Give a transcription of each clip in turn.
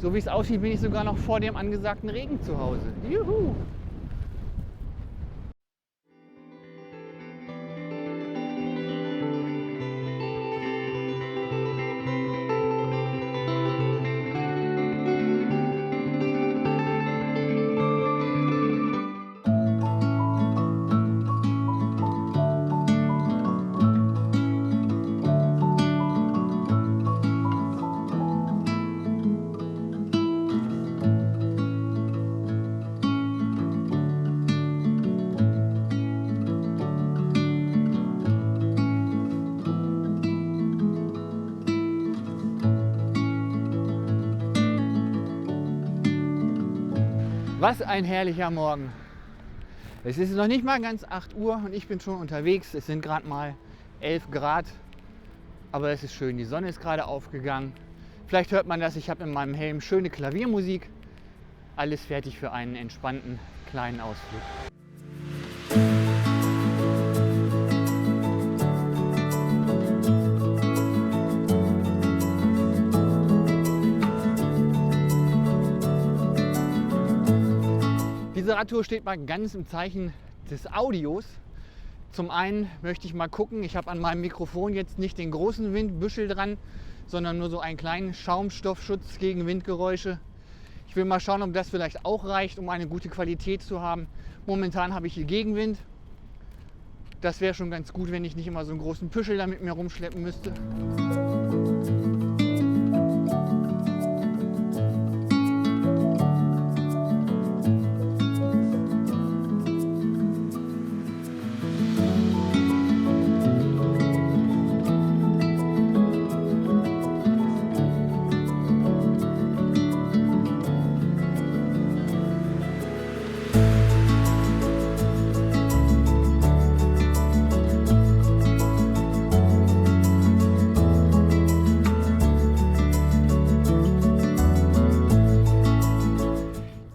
So wie es aussieht, bin ich sogar noch vor dem angesagten Regen zu Hause. Juhu! Was ein herrlicher Morgen. Es ist noch nicht mal ganz 8 Uhr und ich bin schon unterwegs. Es sind gerade mal 11 Grad, aber es ist schön. Die Sonne ist gerade aufgegangen. Vielleicht hört man das, ich habe in meinem Helm schöne Klaviermusik. Alles fertig für einen entspannten kleinen Ausflug. Diese Radtour steht mal ganz im Zeichen des Audios. Zum einen möchte ich mal gucken, ich habe an meinem Mikrofon jetzt nicht den großen Windbüschel dran, sondern nur so einen kleinen Schaumstoffschutz gegen Windgeräusche. Ich will mal schauen, ob das vielleicht auch reicht, um eine gute Qualität zu haben. Momentan habe ich hier Gegenwind. Das wäre schon ganz gut, wenn ich nicht immer so einen großen Püschel da mit mir rumschleppen müsste.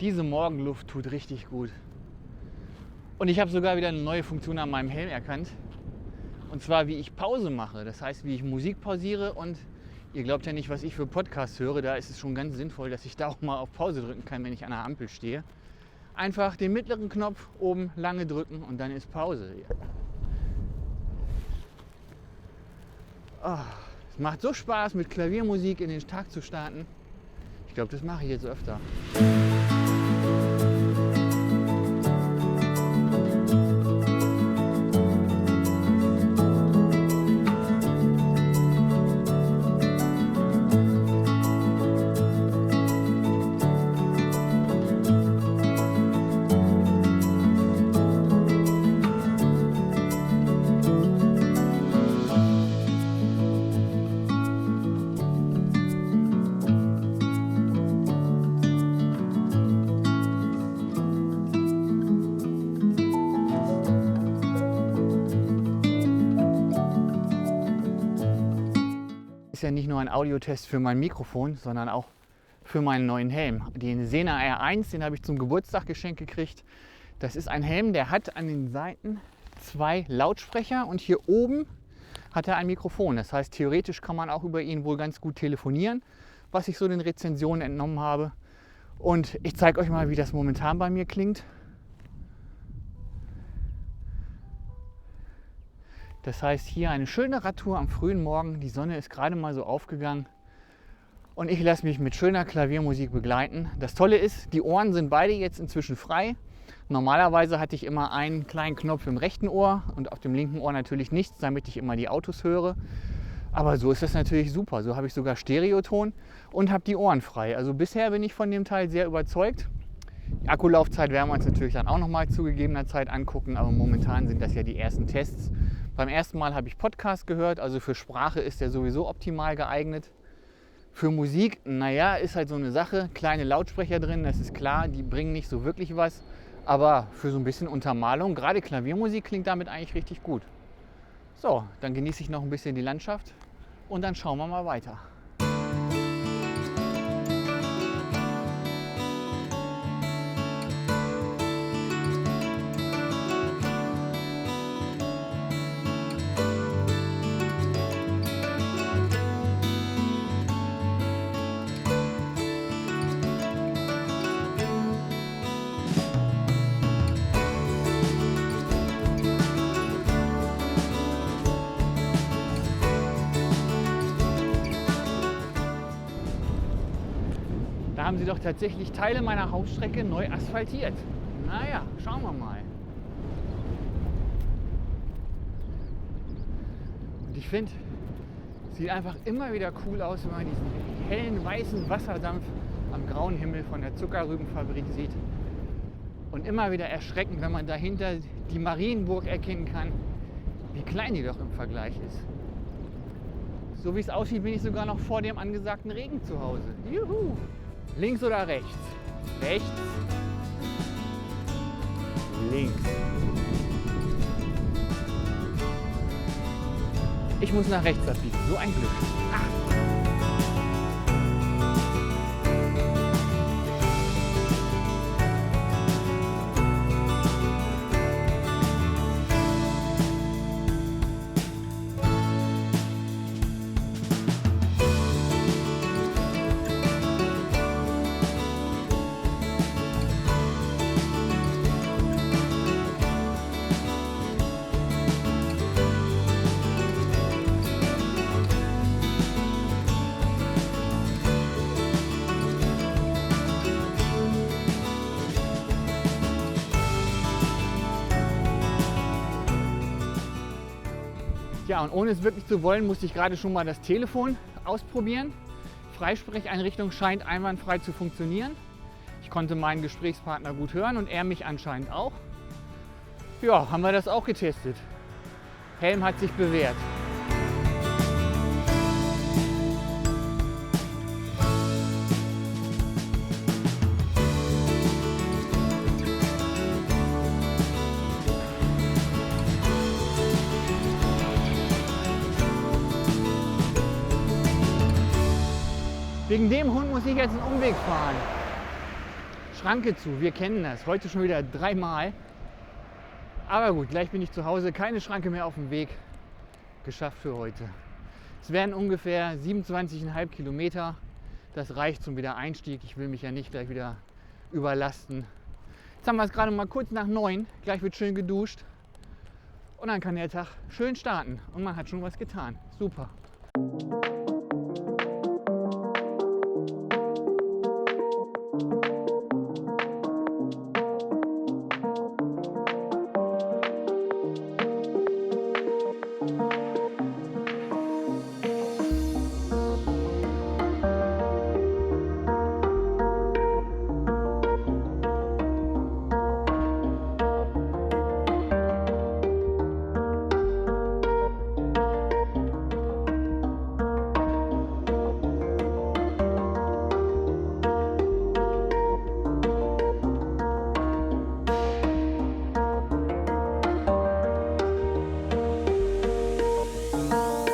Diese Morgenluft tut richtig gut. Und ich habe sogar wieder eine neue Funktion an meinem Helm erkannt. Und zwar, wie ich Pause mache. Das heißt, wie ich Musik pausiere. Und ihr glaubt ja nicht, was ich für Podcasts höre. Da ist es schon ganz sinnvoll, dass ich da auch mal auf Pause drücken kann, wenn ich an der Ampel stehe. Einfach den mittleren Knopf oben lange drücken und dann ist Pause. Oh, es macht so Spaß, mit Klaviermusik in den Tag zu starten. Ich glaube, das mache ich jetzt öfter. Ist ja nicht nur ein Audiotest für mein Mikrofon, sondern auch für meinen neuen Helm. Den Sena R1, den habe ich zum Geburtstag geschenkt gekriegt. Das ist ein Helm, der hat an den Seiten 2 Lautsprecher und hier oben hat er ein Mikrofon. Das heißt, theoretisch kann man auch über ihn wohl ganz gut telefonieren, was ich so den Rezensionen entnommen habe. Und ich zeige euch mal, wie das momentan bei mir klingt. Das heißt, hier eine schöne Radtour am frühen Morgen. Die Sonne ist gerade mal so aufgegangen und ich lasse mich mit schöner Klaviermusik begleiten. Das Tolle ist, die Ohren sind beide jetzt inzwischen frei. Normalerweise hatte ich immer einen kleinen Knopf im rechten Ohr und auf dem linken Ohr natürlich nichts, damit ich immer die Autos höre. Aber so ist das natürlich super. So habe ich sogar Stereoton und habe die Ohren frei. Also bisher bin ich von dem Teil sehr überzeugt. Die Akkulaufzeit werden wir uns natürlich dann auch noch mal zu gegebener Zeit angucken, aber momentan sind das ja die ersten Tests. Beim ersten Mal habe ich Podcast gehört, also für Sprache ist der sowieso optimal geeignet. Für Musik, naja, ist halt so eine Sache, kleine Lautsprecher drin, das ist klar, die bringen nicht so wirklich was. Aber für so ein bisschen Untermalung, gerade Klaviermusik klingt damit eigentlich richtig gut. So, dann genieße ich noch ein bisschen die Landschaft und dann schauen wir mal weiter. Da haben sie doch tatsächlich Teile meiner Hausstrecke neu asphaltiert. Naja, schauen wir mal. Und ich finde, es sieht einfach immer wieder cool aus, wenn man diesen hellen weißen Wasserdampf am grauen Himmel von der Zuckerrübenfabrik sieht. Und immer wieder erschreckend, wenn man dahinter die Marienburg erkennen kann, wie klein die doch im Vergleich ist. So wie es aussieht, bin ich sogar noch vor dem angesagten Regen zu Hause. Juhu! Links oder rechts? Rechts. Links. Ich muss nach rechts abbiegen. So ein Glück. Ah. Ja, und ohne es wirklich zu wollen, musste ich gerade schon mal das Telefon ausprobieren. Freisprecheinrichtung scheint einwandfrei zu funktionieren. Ich konnte meinen Gesprächspartner gut hören und er mich anscheinend auch. Ja, haben wir das auch getestet. Helm hat sich bewährt. Wegen dem Hund muss ich jetzt einen Umweg fahren. Schranke zu, wir kennen das. Heute schon wieder 3-mal. Aber gut, gleich bin ich zu Hause. Keine Schranke mehr auf dem Weg. Geschafft für heute. Es werden ungefähr 27,5 Kilometer. Das reicht zum Wiedereinstieg. Ich will mich ja nicht gleich wieder überlasten. Jetzt haben wir es gerade mal kurz nach 9. Gleich wird schön geduscht. Und dann kann der Tag schön starten. Und man hat schon was getan. Super.